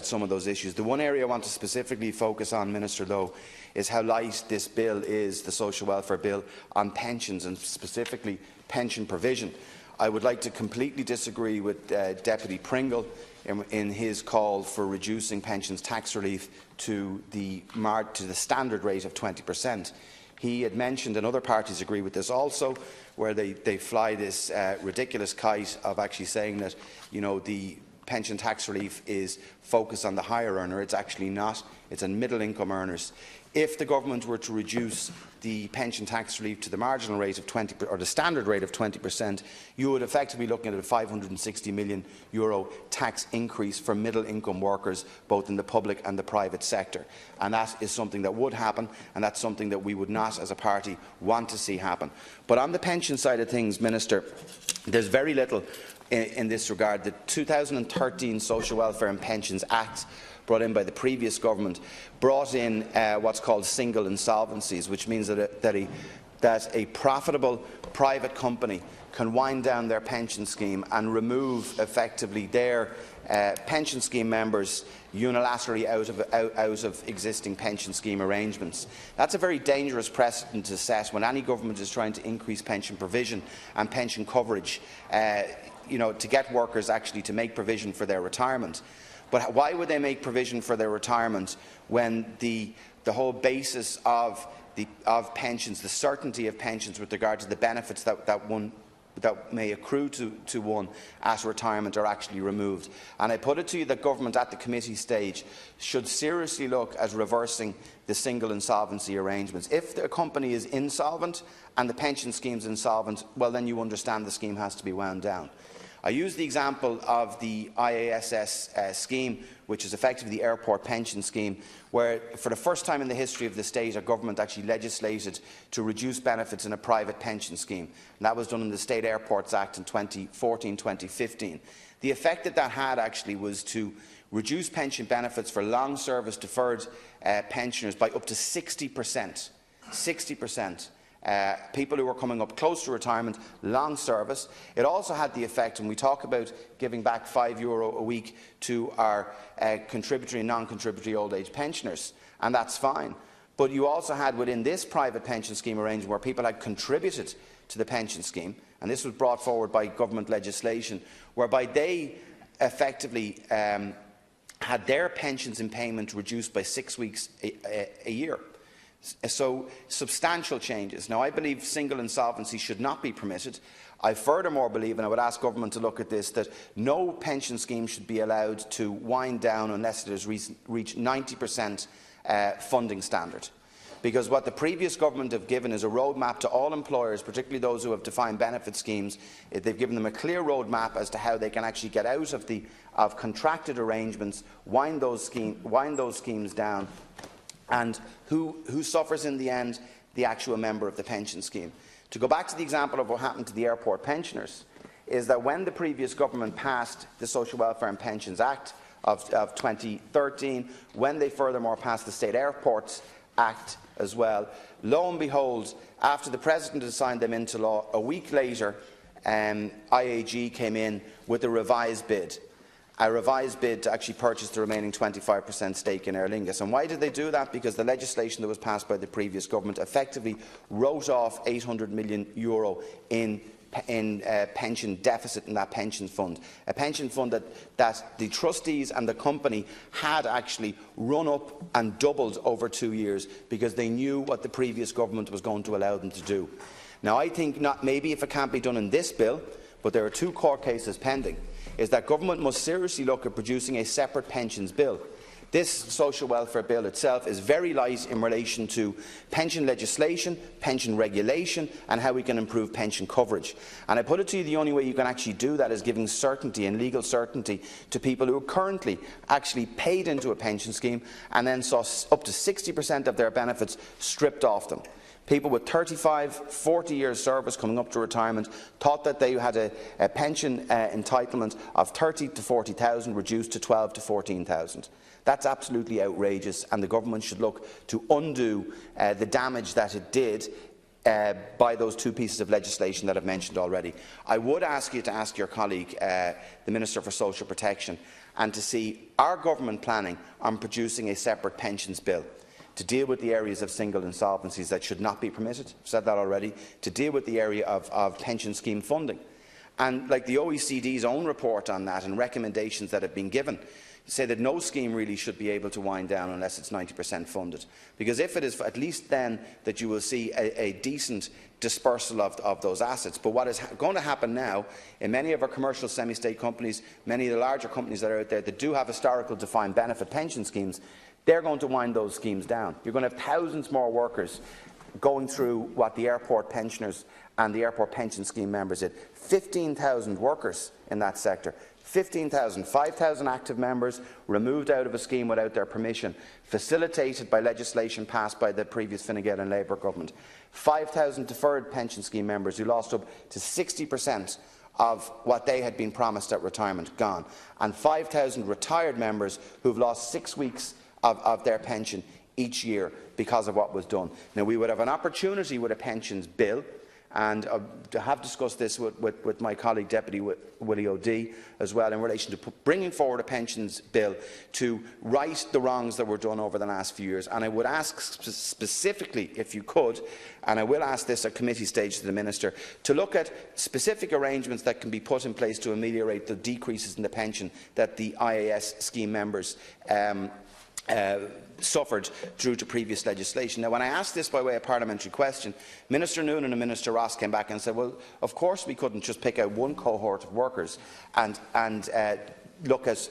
some of those issues. The one area I want to specifically focus on, Minister, though, is how light this bill is, the social welfare bill, on pensions and specifically pension provision. I would like to completely disagree with Deputy Pringle in his call for reducing pensions tax relief to the standard rate of 20%. He had mentioned, and other parties agree with this also, where they fly this ridiculous kite of actually saying that, the pension tax relief is focused on the higher earner. It's actually not. It's on middle-income earners. If the government were to reduce the pension tax relief to the marginal rate of 20%, or the standard rate of 20%, you would effectively be looking at a €560 million tax increase for middle-income workers, both in the public and the private sector. And that is something that would happen, and that's something that we would not, as a party, want to see happen. But on the pension side of things, Minister, there's very little in this regard. The 2013 Social Welfare and Pensions Act, brought in by the previous government, brought in what's called single insolvencies, which means that a profitable private company can wind down their pension scheme and remove effectively their pension scheme members unilaterally out of existing pension scheme arrangements. That's a very dangerous precedent to set when any government is trying to increase pension provision and pension coverage, to get workers actually to make provision for their retirement. But why would they make provision for their retirement when the whole basis of pensions, the certainty of pensions with regard to the benefits that may accrue to one at retirement, are actually removed? And I put it to you that government at the committee stage should seriously look at reversing the single insolvency arrangements. If the company is insolvent and the pension scheme is insolvent, well, then you understand the scheme has to be wound down. I use the example of the IASS scheme, which is effectively the airport pension scheme, where for the first time in the history of the state, a government actually legislated to reduce benefits in a private pension scheme. And that was done in the State Airports Act in 2014-2015. The effect that had actually was to reduce pension benefits for long service deferred pensioners by up to 60%. 60%. People who were coming up close to retirement, long service. It also had the effect, and we talk about giving back €5 a week to our contributory and non-contributory old age pensioners, and that's fine. But you also had within this private pension scheme arrangement where people had contributed to the pension scheme, and this was brought forward by government legislation, whereby they effectively had their pensions in payment reduced by 6 weeks a year. So, substantial changes. Now, I believe single insolvency should not be permitted. I furthermore believe, and I would ask government to look at this, that no pension scheme should be allowed to wind down unless it has reached 90% funding standard. Because what the previous government have given is a roadmap to all employers, particularly those who have defined benefit schemes. They've given them a clear roadmap as to how they can actually get out of contracted arrangements, wind those schemes down. And who suffers in the end? The actual member of the pension scheme. To go back to the example of what happened to the airport pensioners, is that when the previous government passed the Social Welfare and Pensions Act of 2013, when they furthermore passed the State Airports Act as well, lo and behold, after the President had signed them into law, a week later, IAG came in with a revised bid. A revised bid to actually purchase the remaining 25% stake in Aer Lingus. And why did they do that? Because the legislation that was passed by the previous government effectively wrote off €800 million in pension deficit in that pension fund. A pension fund that the trustees and the company had actually run up and doubled over 2 years because they knew what the previous government was going to allow them to do. Now, I think maybe if it can't be done in this bill, but there are 2 court cases pending, is that government must seriously look at producing a separate pensions bill. This social welfare bill itself is very light in relation to pension legislation, pension regulation and how we can improve pension coverage. And I put it to you, the only way you can actually do that is giving certainty and legal certainty to people who are currently actually paid into a pension scheme and then saw up to 60% of their benefits stripped off them. People with 35, 40 years service coming up to retirement thought that they had a pension entitlement of 30 to 40,000 reduced to 12 to 14,000. That's absolutely outrageous, and the government should look to undo the damage that it did by those 2 pieces of legislation that I've mentioned already. I would ask you to ask your colleague, the Minister for Social Protection, and to see our government planning on producing a separate pensions bill to deal with the areas of single insolvencies that should not be permitted. I've said that already. To deal with the area of pension scheme funding. And like the OECD's own report on that and recommendations that have been given, say that no scheme really should be able to wind down unless it's 90% funded. Because if it is, at least then that you will see a decent dispersal of those assets. But what is going to happen now in many of our commercial semi-state companies, many of the larger companies that are out there that do have historical defined benefit pension schemes, they're going to wind those schemes down. You're going to have thousands more workers going through what the airport pensioners and the airport pension scheme members did. 15,000 workers in that sector. 15,000, 5,000 active members removed out of a scheme without their permission, facilitated by legislation passed by the previous Fine Gael and Labour government. 5,000 deferred pension scheme members who lost up to 60% of what they had been promised at retirement gone, and 5,000 retired members who have lost 6 weeks of their pension each year because of what was done. Now, we would have an opportunity with a pensions bill, and to have discussed this with my colleague Deputy Willie O'Dea as well, in relation to bringing forward a pensions bill to right the wrongs that were done over the last few years. And I would ask specifically, if you could, and I will ask this at committee stage to the Minister, to look at specific arrangements that can be put in place to ameliorate the decreases in the pension that the IAS scheme members suffered through to previous legislation. Now, when I asked this by way of parliamentary question, Minister Noonan and Minister Ross came back and said, well, of course we couldn't just pick out one cohort of workers and look at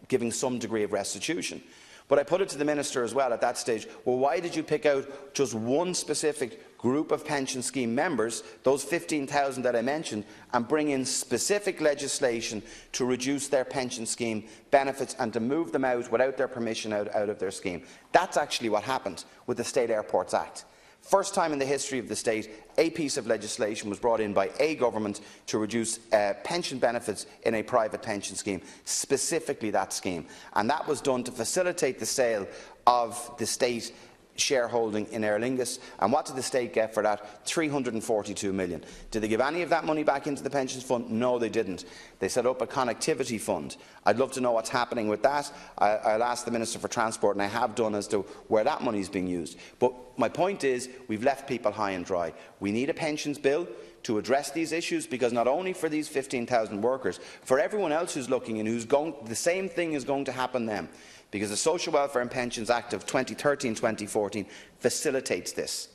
giving some degree of restitution. But I put it to the Minister as well at that stage, well, why did you pick out just one specific group of pension scheme members, those 15,000 that I mentioned, and bring in specific legislation to reduce their pension scheme benefits and to move them out without their permission out of their scheme? That's actually what happened with the State Airports Act. First time in the history of the state, a piece of legislation was brought in by a government to reduce pension benefits in a private pension scheme, specifically that scheme. And that was done to facilitate the sale of the state shareholding in Aer Lingus. And what did the state get for that? 342 million. Did they give any of that money back into the pensions fund? No, they didn't. They set up a connectivity fund. I'd love to know what's happening with that. I'll ask the Minister for Transport, and I have done, as to where that money is being used. But my point is, we've left people high and dry. We need a pensions bill to address these issues, because not only for these 15,000 workers, for everyone else who's looking and who's going, the same thing is going to happen then. Because the Social Welfare and Pensions Act of 2013-2014 facilitates this.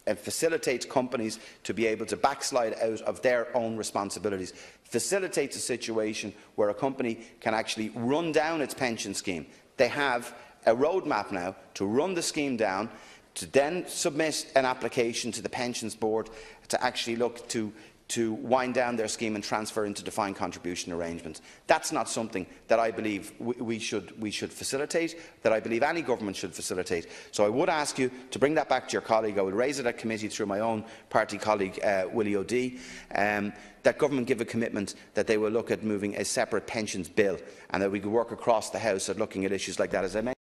It facilitates companies to be able to backslide out of their own responsibilities, facilitates a situation where a company can actually run down its pension scheme. They have a roadmap now to run the scheme down, to then submit an application to the Pensions Board to actually look to wind down their scheme and transfer into defined contribution arrangements. That's not something that I believe we should facilitate, that I believe any government should facilitate. So I would ask you to bring that back to your colleague. I would raise it at committee through my own party colleague, Willie O'Dea, that government give a commitment that they will look at moving a separate pensions bill, and that we could work across the House at looking at issues like that. As I mentioned,